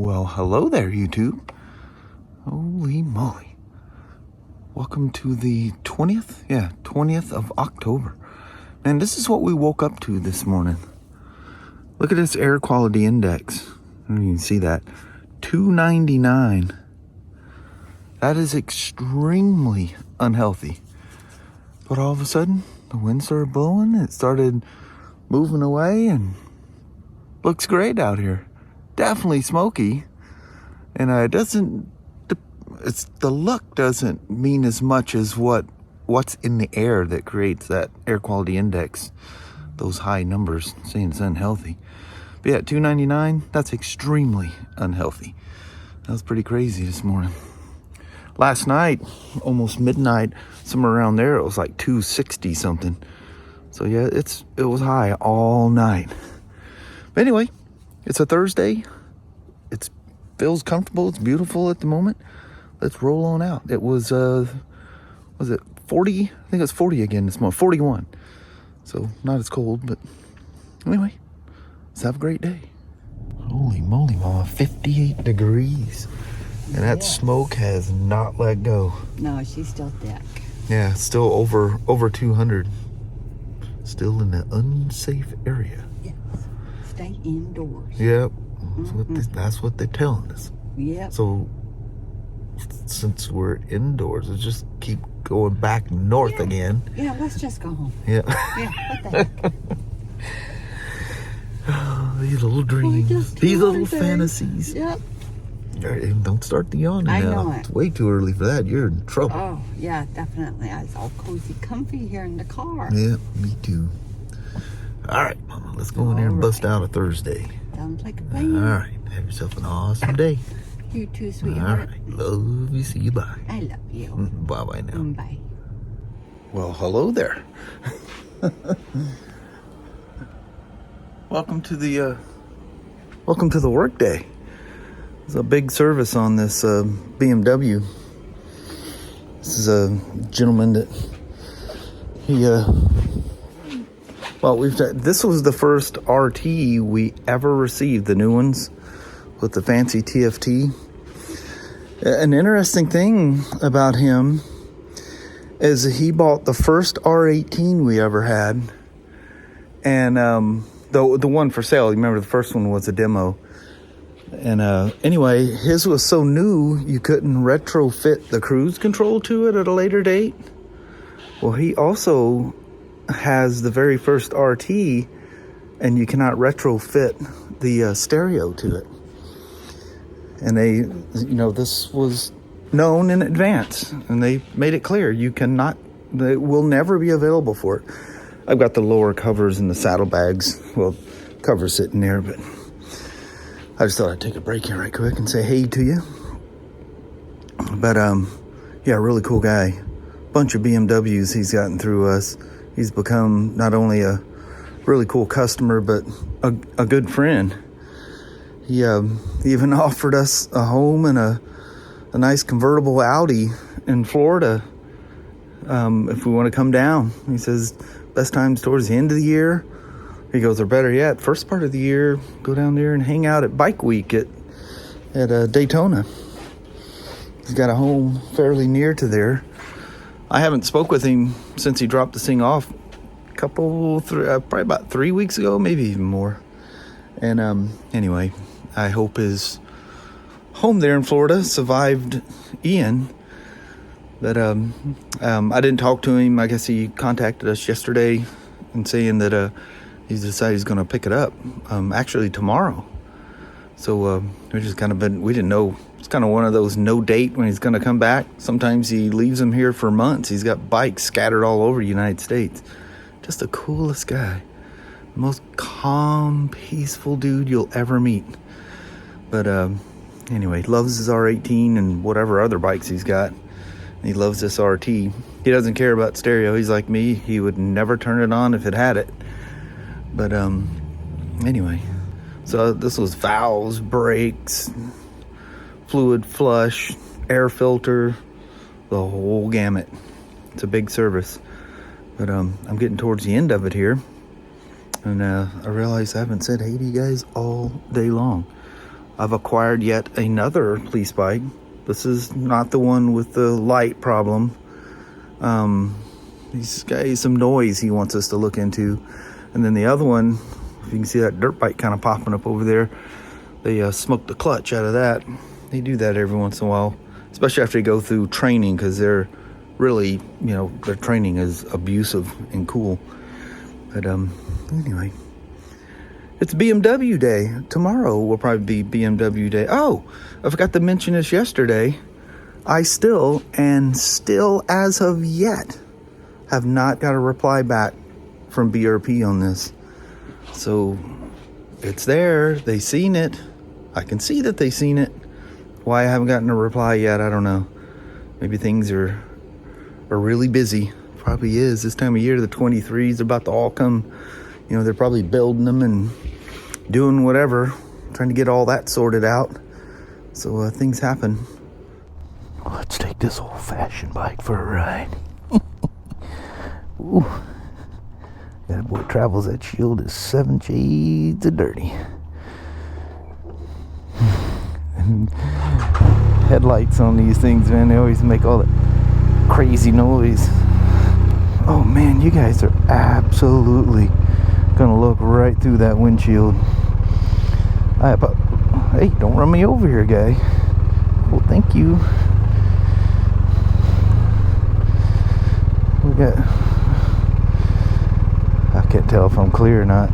Well, hello there, YouTube. Holy moly. Welcome to the 20th? Yeah, 20th of October. Man, this is what we woke up to this morning. Look at this air quality index. I don't even see that. 299. That is extremely unhealthy. But all of a sudden, the wind started blowing. It started moving away and looks great out here. Definitely smoky, and the look doesn't mean as much as what's in the air that creates that air quality index, those high numbers saying it's unhealthy. But yeah, 299, that's extremely unhealthy. That was pretty crazy this morning. Last night, almost midnight, somewhere around there, it was like 260 something. So yeah, it was high all night. But anyway, it's a Thursday. It feels comfortable. It's beautiful at the moment. Let's roll on out. It was it 40? I think it was 40 again this morning. 41. So not as cold, but anyway, let's have a great day. Holy moly, mama, 58 degrees. And that smoke has not let go. No, she's still thick. Yeah, still over 200. Still in the unsafe area. Yes. Stay indoors. Yep. That's what they're telling us. Yep. So since we're indoors, let's just keep going back north again. Yeah, let's just go home. Yeah. Yeah, what the heck? Oh, these little dreams. These little fantasies. Yep. Don't start the yawning now. I know it. It's way too early for that. You're in trouble. Oh, yeah, definitely. It's all cozy, comfy here in the car. Yeah, me too. All right, mama, let's go in there and bust out a Thursday. Sounds like a plan. All right, have yourself an awesome day. You too, sweetheart. All right, love you. See you. Bye. I love you. Bye now. Bye. Well, hello there. Welcome to the work day. There's a big service on this BMW. This is a gentleman that this was the first RT we ever received, the new ones with the fancy TFT. An interesting thing about him is that he bought the first R18 we ever had, and the one for sale. You remember the first one was a demo. And anyway, his was so new you couldn't retrofit the cruise control to it at a later date. Well, he also has the very first RT, and you cannot retrofit the stereo to it. And this was known in advance, and they made it clear it will never be available for it. I've got the lower covers and the saddlebags. Well, covers sitting there, but I just thought I'd take a break here right quick and say hey to you. But, yeah, really cool guy. Bunch of BMWs he's gotten through us. He's become not only a really cool customer, but a good friend. He even offered us a home and a nice convertible Audi in Florida if we want to come down. He says best times towards the end of the year. He goes, or better yet, first part of the year, go down there and hang out at Bike Week at Daytona. He's got a home fairly near to there. I haven't spoke with him since he dropped this thing off probably about 3 weeks ago, maybe even more. And anyway, I hope his home there in Florida survived Ian. But I didn't talk to him. I guess he contacted us yesterday and saying that he's decided he's going to pick it up actually tomorrow. So we didn't know. It's kind of one of those no date when he's going to come back. Sometimes he leaves them here for months. He's got bikes scattered all over the United States. Just the coolest guy. Most calm, peaceful dude you'll ever meet. But anyway, loves his R18 and whatever other bikes he's got. He loves this RT. He doesn't care about stereo. He's like me. He would never turn it on if it had it. But anyway, so this was valves, brakes, fluid flush, air filter, the whole gamut. It's a big service. But I'm getting towards the end of it here. And I realize I haven't said hey to you guys all day long. I've acquired yet another police bike. This is not the one with the light problem. He's got some noise he wants us to look into. And then the other one, if you can see that dirt bike kind of popping up over there, they smoked the clutch out of that. They do that every once in a while, especially after they go through training, because they're really, their training is abusive and cool. But anyway, it's BMW day. Tomorrow will probably be BMW day. Oh, I forgot to mention this yesterday. I still as of yet, have not got a reply back from BRP on this. So it's there. They seen it. I can see that they seen it. Why I haven't gotten a reply yet, I don't know. Maybe things are really busy. Probably is. This time of year, the 23s are about to all come. They're probably building them and doing whatever, trying to get all that sorted out. So things happen. Let's take this old-fashioned bike for a ride. Ooh. That boy travels. That shield is 7 shades of dirty. And headlights on these things, man, they always make all that crazy noise. Oh man, you guys are absolutely gonna look right through that windshield. Hey, don't run me over here, guy. Well, thank you. We got, I can't tell if I'm clear or not.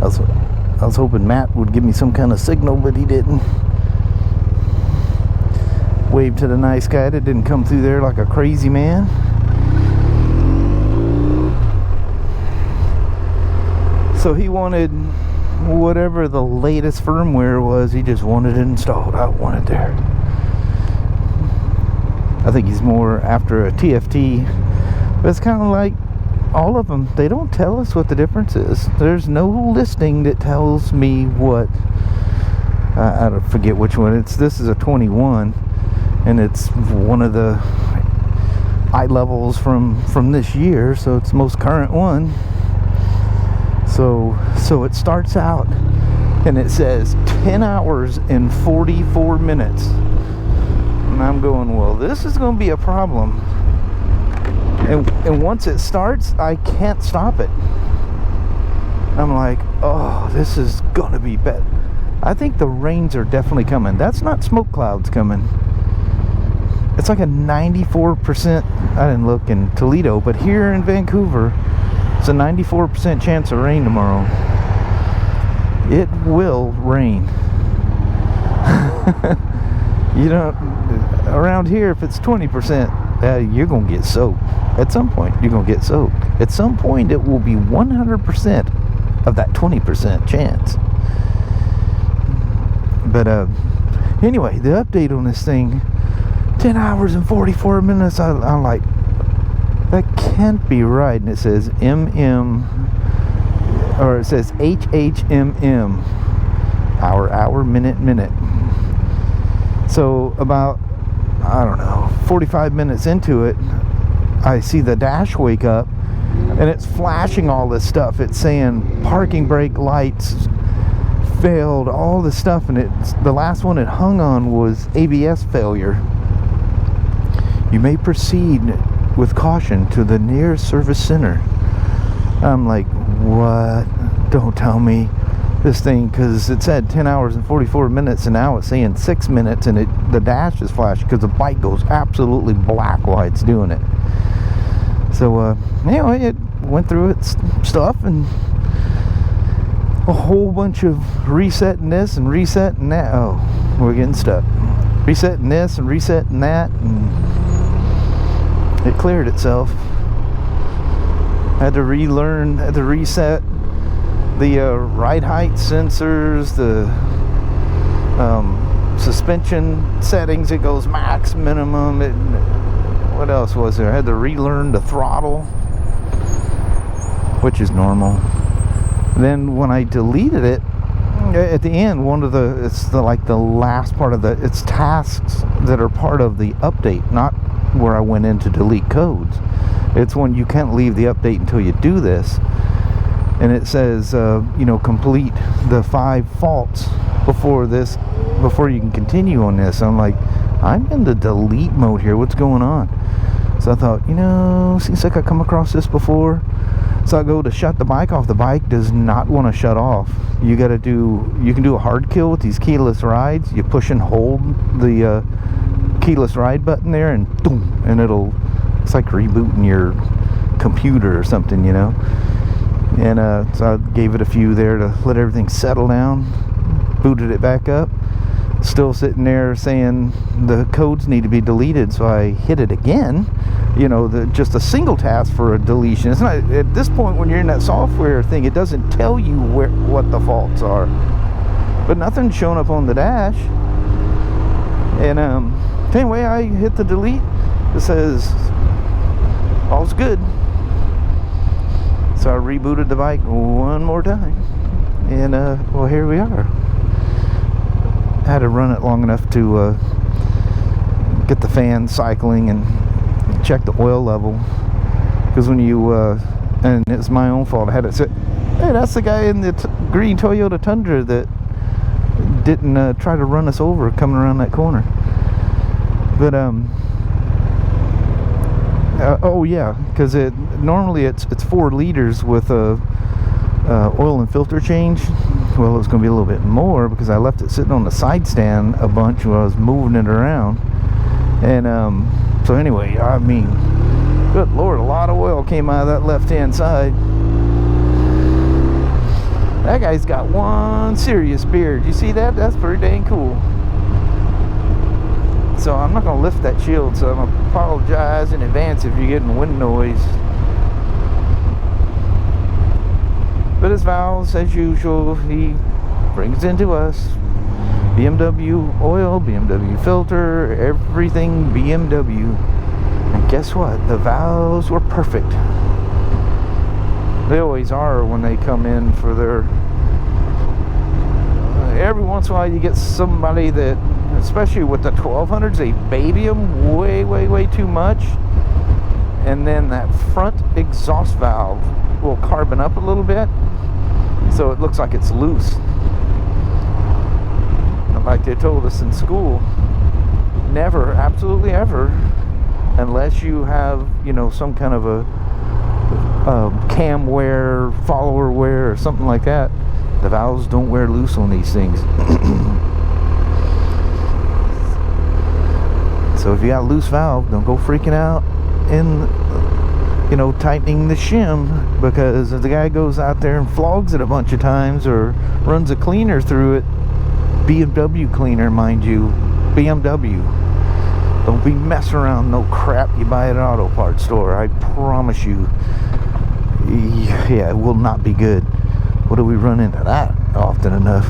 I was hoping Matt would give me some kind of signal, but he didn't. Waved to the nice guy that didn't come through there like a crazy man. So he wanted whatever the latest firmware was, he just wanted it installed. I want it there. I think he's more after a TFT, but it's kind of like all of them. They don't tell us what the difference is. There's no listing that tells me what. I don't forget which one. This is a 21, and it's one of the eye levels from this year, so it's the most current one. So it starts out and it says 10 hours and 44 minutes. And I'm going, well, this is going to be a problem. And once it starts, I can't stop it. I'm like, oh, this is going to be bad. I think the rains are definitely coming. That's not smoke clouds coming. It's like a 94%, I didn't look in Toledo, but here in Vancouver, it's a 94% chance of rain tomorrow. It will rain. Around here, if it's 20%, you're going to get soaked. At some point, you're going to get soaked. At some point, it will be 100% of that 20% chance. But anyway, the update on this thing, 10 hours and 44 minutes, I'm like, that can't be right. And it says or it says HHMM, hour, minute. So about, I don't know, 45 minutes into it, I see the dash wake up and it's flashing all this stuff. It's saying parking brake lights failed, all this stuff, and the last one it hung on was ABS failure. You may proceed with caution to the nearest service center. I'm like, what? Don't tell me this thing, because it said 10 hours and 44 minutes and now it's saying 6 minutes, and the dash is flashing because the bike goes absolutely black while it's doing it. So anyway, it went through its stuff and a whole bunch of resetting this and resetting that. Oh, we're getting stuck. Resetting this and resetting that, and it cleared itself. Had to reset the ride height sensors, the suspension settings. It goes max, minimum. What else was there? I had to relearn the throttle, which is normal. Then when I deleted it, at the end, it's the last part of it's tasks that are part of the update, not where I went in to delete codes. It's when you can't leave the update until you do this. and it says, you know, complete the 5 faults before you can continue on this. I'm like, I'm in the delete mode here. What's going on? So I thought, you know, seems like I come across this before. So I go to shut the bike off. The bike does not want to shut off. You can do a hard kill with these keyless rides. You push and hold the keyless ride button there, and boom, and it's like rebooting your computer or something, you know. And so I gave it a few there to let everything settle down. Booted it back up. Still sitting there saying the codes need to be deleted, so I hit it again. You know, just a single task for a deletion. It's not, at this point when you're in that software thing, it doesn't tell you what the faults are. But nothing's showing up on the dash. And anyway, I hit the delete. It says all's good. So I rebooted the bike one more time, and well, here we are. I had to run it long enough to get the fan cycling and check the oil level, because when you and it's my own fault, I had it say, hey, that's the guy in the green Toyota Tundra that didn't try to run us over coming around that corner. But oh yeah, because normally it's 4 liters with a oil and filter change. Well, it was going to be a little bit more because I left it sitting on the side stand a bunch while I was moving it around. And so anyway, I mean, good Lord, a lot of oil came out of that left-hand side. That guy's got one serious beard. You see that? That's pretty dang cool. So I'm not going to lift that shield, so I'm going to apologize in advance if you're getting wind noise. But his valves, as usual, he brings into us. BMW oil, BMW filter, everything BMW. And guess what? The valves were perfect. They always are when they come in for their... every once in a while you get somebody that, especially with the 1200s, they baby them way too much. And then that front exhaust valve will carbon up a little bit, so it looks like it's loose. Like they told us in school, never, absolutely ever, unless you have, you know, some kind of a cam wear, follower wear, or something like that, the valves don't wear loose on these things. So if you got a loose valve, don't go freaking out in, you know, tightening the shim, because if the guy goes out there and flogs it a bunch of times or runs a cleaner through it, BMW cleaner, mind you, BMW, don't be messing around no crap you buy at an auto parts store. I promise you, yeah, it will not be good. What do we run into that often enough?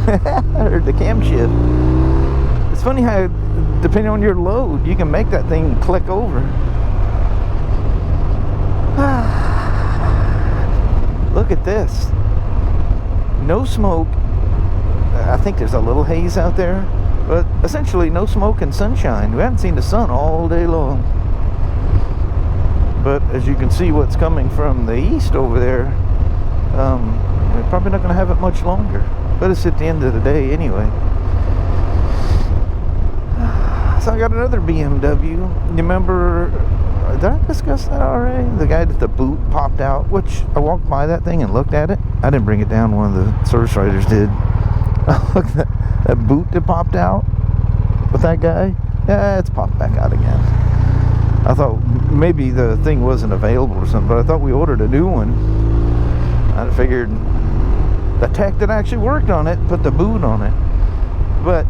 I heard the cam shift. It's funny how, depending on your load, you can make that thing click over. Look at this. No smoke. I think there's a little haze out there, but essentially no smoke and sunshine. We haven't seen the sun all day long. But as you can see, what's coming from the east over there, we're probably not going to have it much longer. But it's at the end of the day anyway. So I got another BMW. You remember, did I discuss that already? The guy that the boot popped out, which I walked by that thing and looked at it. I didn't bring it down, one of the service writers did. Look at that boot that popped out with that guy. Yeah, it's popped back out again. I thought maybe the thing wasn't available or something, but I thought we ordered a new one. I figured the tech that actually worked on it put the boot on it. But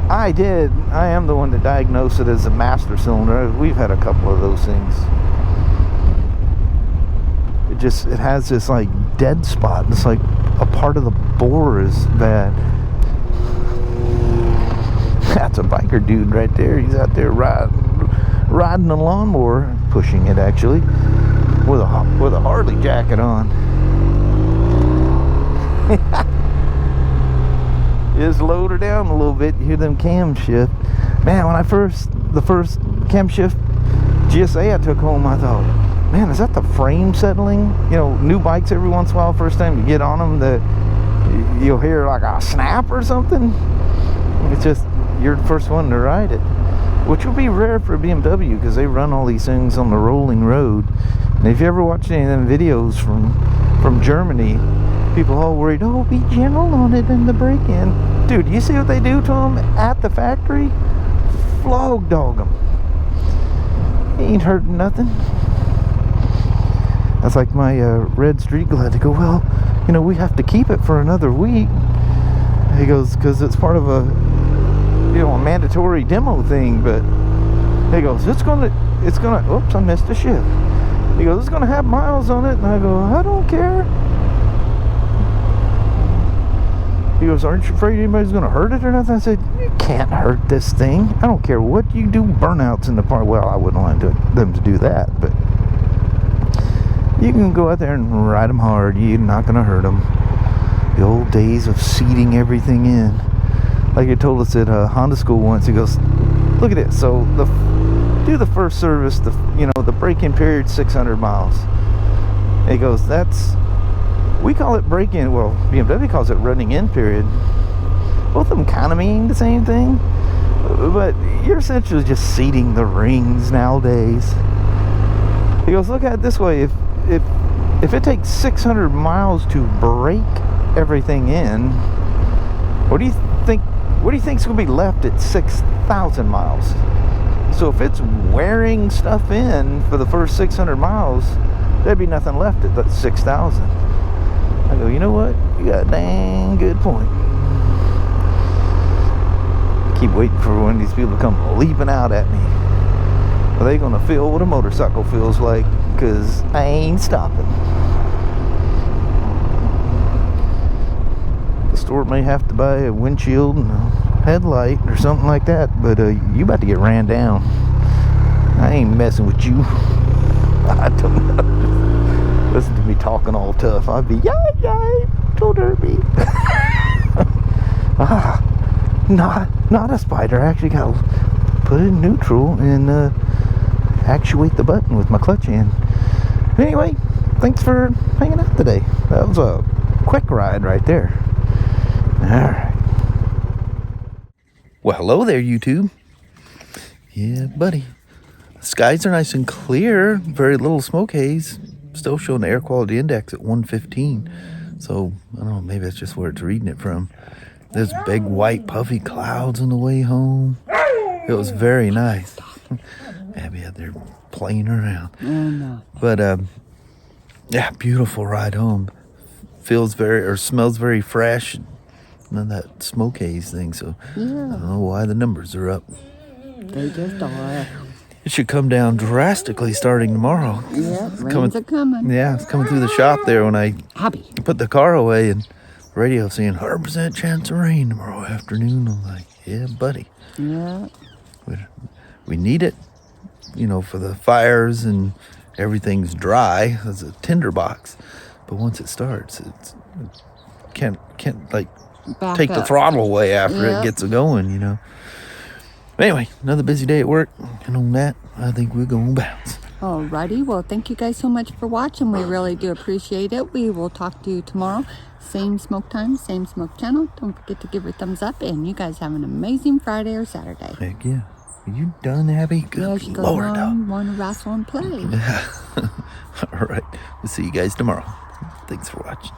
I am the one that diagnosed it as a master cylinder. We've had a couple of those things. It has this like dead spot. It's like a part of the bore is bad. That's a biker dude right there. He's out there riding a lawnmower, pushing it actually, with a Harley jacket on. Just load her down a little bit. You hear them cam shift. Man, when the first cam shift GSA I took home, I thought, man, is that the frame settling? You know, new bikes every once in a while, first time you get on them, you'll hear like a snap or something. It's just, you're the first one to ride it, which would be rare for a BMW because they run all these things on the rolling road. And if you ever watch any of them videos from Germany, people all worried, oh, be gentle on it in the break-in. Dude, you see what they do to them at the factory? Flog dog them. Ain't hurting nothing. That's like my red street glad. They go, well, you know, we have to keep it for another week. He goes, because it's part of a, you know, a mandatory demo thing. But he goes, it's gonna, oops, I missed a shift. He goes, it's gonna have miles on it. And I go, I don't care. He goes, aren't you afraid anybody's gonna hurt it or nothing? I said, you can't hurt this thing. I don't care what you do, burnouts in the park. Well, I wouldn't want them to do that, but you can go out there and ride them hard. You're not gonna hurt them. The old days of seating everything in. Like he told us at Honda school once, he goes, look at it. So do the first service, the break-in period, 600 miles. And he goes, we call it break-in, well, BMW calls it running in period. Both of them kind of mean the same thing, but you're essentially just seating the rings nowadays. He goes, look at it this way, if it takes 600 miles to break everything in, what do you think's going to be left at 6,000 miles? So if it's wearing stuff in for the first 600 miles, there'd be nothing left at that 6,000. I go, you know what? You got a dang good point. I keep waiting for one of these people to come leaping out at me. Are they going to feel what a motorcycle feels like? Because I ain't stopping. The store may have to buy a windshield and a headlight or something like that, but you about to get ran down. I ain't messing with you. I don't know. Listen to me talking all tough. I'd be, yay, don't hurt me. Not a Spyder. I actually got to put it in neutral and actuate the button with my clutch hand. Anyway, thanks for hanging out today. That was a quick ride right there. Alright. Well, hello there, YouTube. Yeah, buddy. The skies are nice and clear. Very little smoke haze. Still showing the air quality index at 115. So, I don't know, maybe that's just where it's reading it from. There's big white puffy clouds on the way home. It was very nice. Abby out there playing around. Oh, no. But, yeah, beautiful ride home. Smells very fresh. None of that smoke haze thing, so yeah. I don't know why the numbers are up. They just are. It should come down drastically starting tomorrow. Yeah, rains are coming. Yeah, it's coming through the shop there when I put the car away, and radio saying 100% chance of rain tomorrow afternoon. I'm like, yeah, buddy. Yeah. We need it, for the fires and everything's dry as a tinderbox. But once it starts, it can't take the throttle away after it gets going, Anyway, another busy day at work, and on that, I think we're going to bounce. Alrighty, well, thank you guys so much for watching. We really do appreciate it. We will talk to you tomorrow. Same smoke time, same smoke channel. Don't forget to give her a thumbs up, and you guys have an amazing Friday or Saturday. Heck yeah. Are you done, Abby? Good she Lord, goes want to wrestle and play. Yeah. All right. We'll see you guys tomorrow. Thanks for watching.